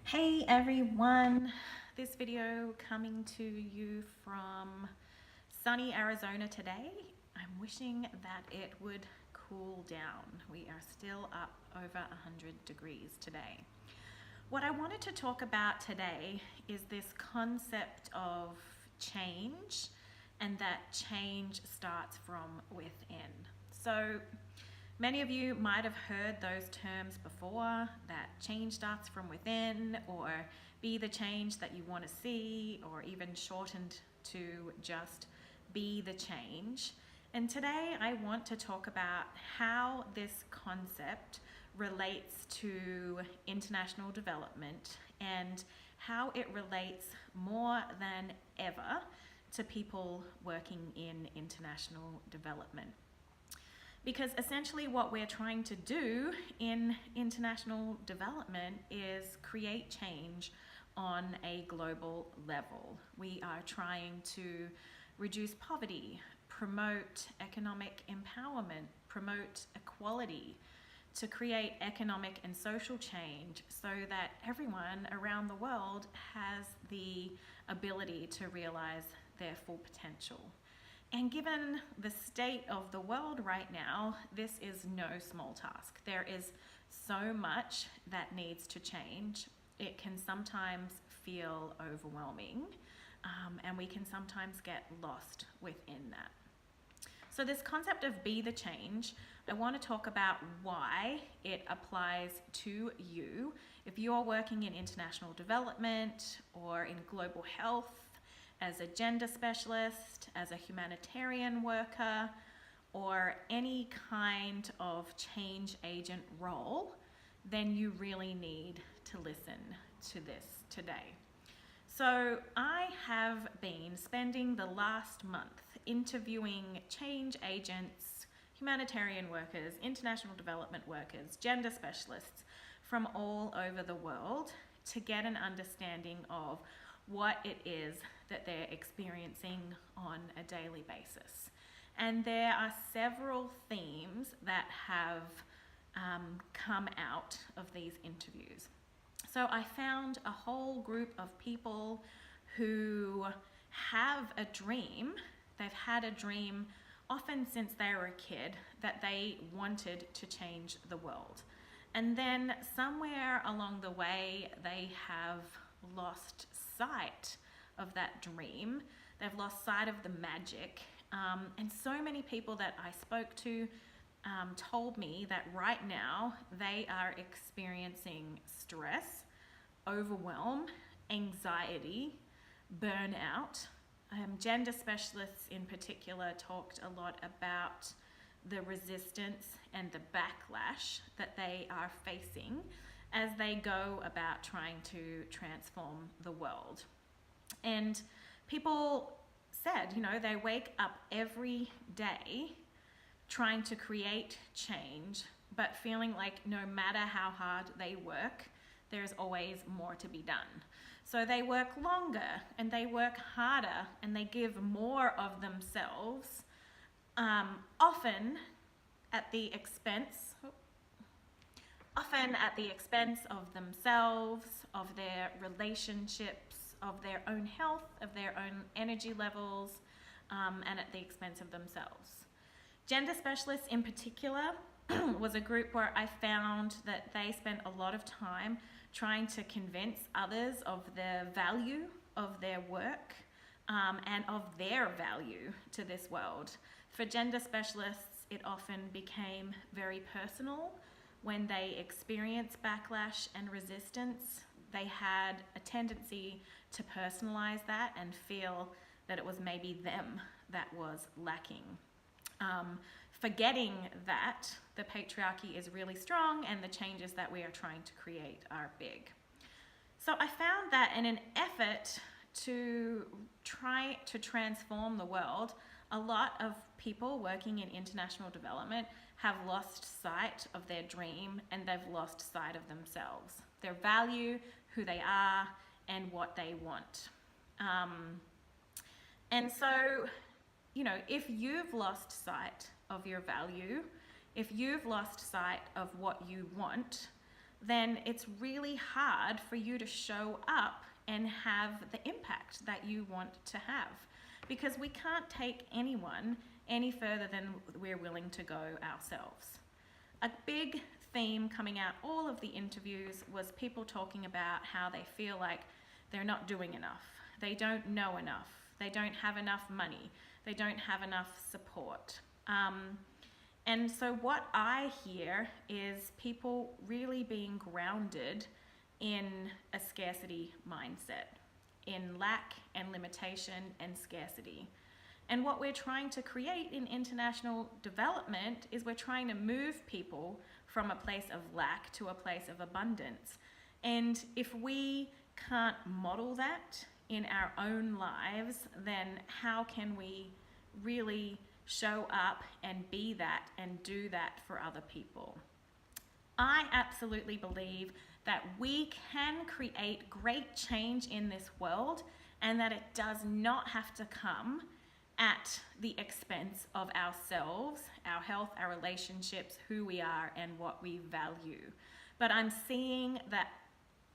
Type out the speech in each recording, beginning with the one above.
Hey everyone, this video coming to you from sunny Arizona today. I'm wishing that it would cool down. We are still up over 100 degrees today. What I wanted to talk about today is this concept of change and that change starts from within. So many of you might have heard those terms before, that change starts from within, or be the change that you want to see, or even shortened to just be the change. And today I want to talk about how this concept relates to international development and how it relates more than ever to people working in international development. Because essentially what we're trying to do in international development is create change on a global level. We are trying to reduce poverty, promote economic empowerment, promote equality, to create economic and social change so that everyone around the world has the ability to realize their full potential. And given the state of the world right now, this is no small task. There is so much that needs to change. It can sometimes feel overwhelming, and we can sometimes get lost within that. So this concept of be the change, I want to talk about why it applies to you. If you're working in international development or in global health, as a gender specialist, as a humanitarian worker, or any kind of change agent role, then you really need to listen to this today. So I have been spending the last month interviewing change agents, humanitarian workers, international development workers, gender specialists from all over the world to get an understanding of what it is that they're experiencing on a daily basis. And there are several themes that have come out of these interviews. So I found a whole group of people who have a dream. They've had a dream often since they were a kid that they wanted to change the world. And then somewhere along the way, they have lost sight of that dream. They've lost sight of the magic. And so many people that I spoke to told me that right now they are experiencing stress, overwhelm, anxiety, burnout. Gender specialists in particular talked a lot about the resistance and the backlash that they are facing as they go about trying to transform the world. And people said, they wake up every day trying to create change, but feeling like no matter how hard they work, there's always more to be done. So they work longer and they work harder and they give more of themselves, often at the expense of themselves, of their relationships, of their own health, of their own energy levels, and at the expense of themselves. Gender specialists in particular was a group where I found that they spent a lot of time trying to convince others of the value of their work, and of their value to this world. For gender specialists, it often became very personal. When they experienced backlash and resistance, they had a tendency to personalize that and feel that it was maybe them that was lacking. Forgetting that the patriarchy is really strong and the changes that we are trying to create are big. So I found that in an effort to try to transform the world, a lot of people working in international development have lost sight of their dream and they've lost sight of themselves, their value, who they are, and what they want. And so, if you've lost sight of your value, if you've lost sight of what you want, then it's really hard for you to show up and have the impact that you want to have, because we can't take anyone any further than we're willing to go ourselves. A big theme coming out all of the interviews was people talking about how they feel like they're not doing enough, they don't know enough, they don't have enough money, they don't have enough support. And so what I hear is people really being grounded in a scarcity mindset, in lack and limitation and scarcity. And what we're trying to create in international development is we're trying to move people from a place of lack to a place of abundance. And if we can't model that in our own lives, then how can we really show up and be that and do that for other people? I absolutely believe that we can create great change in this world, and that it does not have to come at the expense of ourselves, our health, our relationships, who we are, and what we value. But I'm seeing that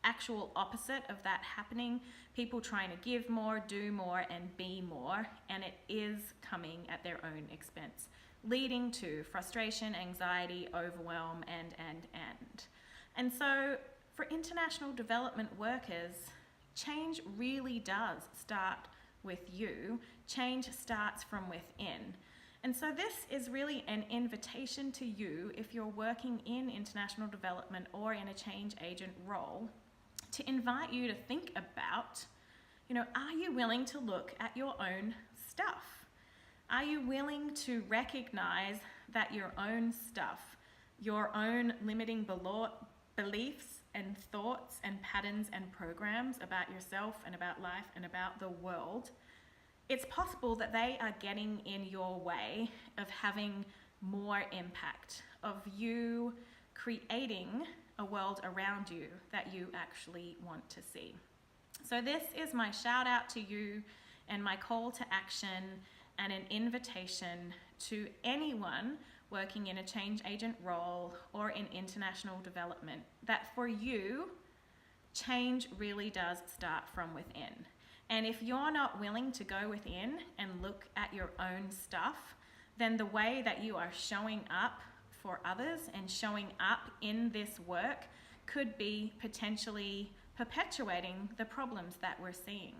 actual opposite of that happening, people trying to give more, do more, and be more, and it is coming at their own expense, leading to frustration, anxiety, overwhelm, and so for international development workers, change really does start with you. Change starts from within. And so this is really an invitation to you, if you're working in international development or in a change agent role, to invite you to think about, are you willing to look at your own stuff? Are you willing to recognize that your own stuff, your own limiting beliefs and thoughts and patterns and programs about yourself and about life and about the world, it's possible that they are getting in your way of having more impact, of you creating a world around you that you actually want to see. So this is my shout out to you and my call to action and an invitation to anyone working in a change agent role or in international development, that for you, change really does start from within. And if you're not willing to go within and look at your own stuff, then the way that you are showing up for others and showing up in this work could be potentially perpetuating the problems that we're seeing.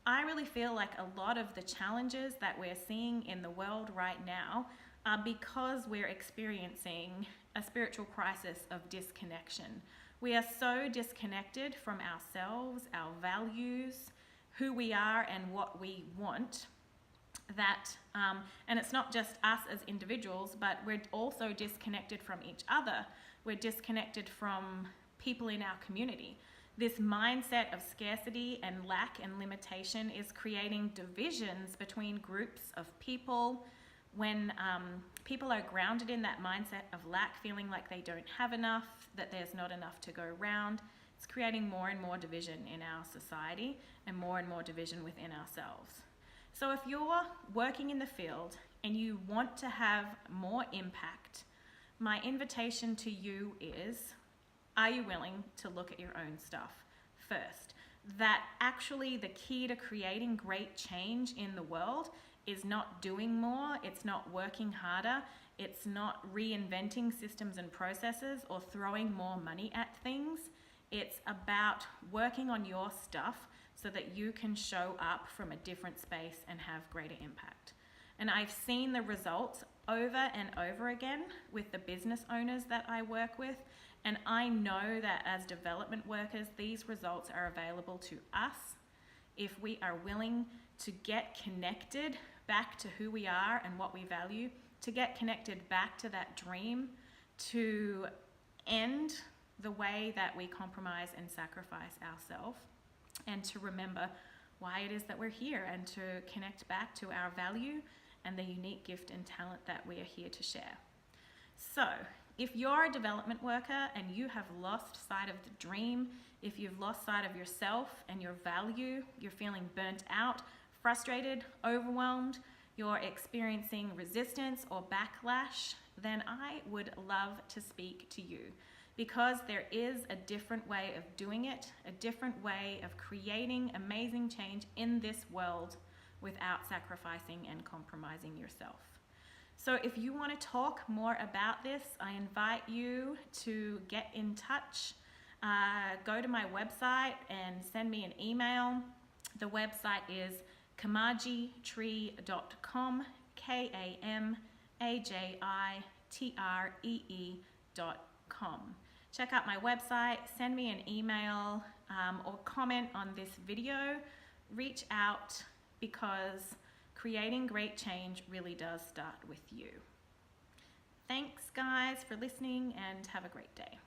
I really feel like a lot of the challenges that we're seeing in the world right now are because we're experiencing a spiritual crisis of disconnection. We are so disconnected from ourselves, our values, who we are and what we want, that, and it's not just us as individuals, but we're also disconnected from each other. We're disconnected from people in our community. This mindset of scarcity and lack and limitation is creating divisions between groups of people. When people are grounded in that mindset of lack, feeling like they don't have enough, that there's not enough to go around, it's creating more and more division in our society and more division within ourselves. So if you're working in the field and you want to have more impact, my invitation to you is, are you willing to look at your own stuff first? That actually the key to creating great change in the world is not doing more, it's not working harder, it's not reinventing systems and processes or throwing more money at things. It's about working on your stuff so that you can show up from a different space and have greater impact. And I've seen the results over and over again with the business owners that I work with, and I know that as development workers, these results are available to us if we are willing to get connected back to who we are and what we value, to get connected back to that dream, to end the way that we compromise and sacrifice ourselves, and to remember why it is that we're here, and to connect back to our value and the unique gift and talent that we are here to share. So if you're a development worker and you have lost sight of the dream, if you've lost sight of yourself and your value, you're feeling burnt out, frustrated, overwhelmed, you're experiencing resistance or backlash, then I would love to speak to you, because there is a different way of doing it, a different way of creating amazing change in this world without sacrificing and compromising yourself. So if you want to talk more about this, I invite you to get in touch. Go to my website and send me an email. The website is kamajitree.com, KAMAJITREE.com. Check out my website, send me an email or comment on this video. Reach out, because creating great change really does start with you. Thanks guys for listening, and have a great day.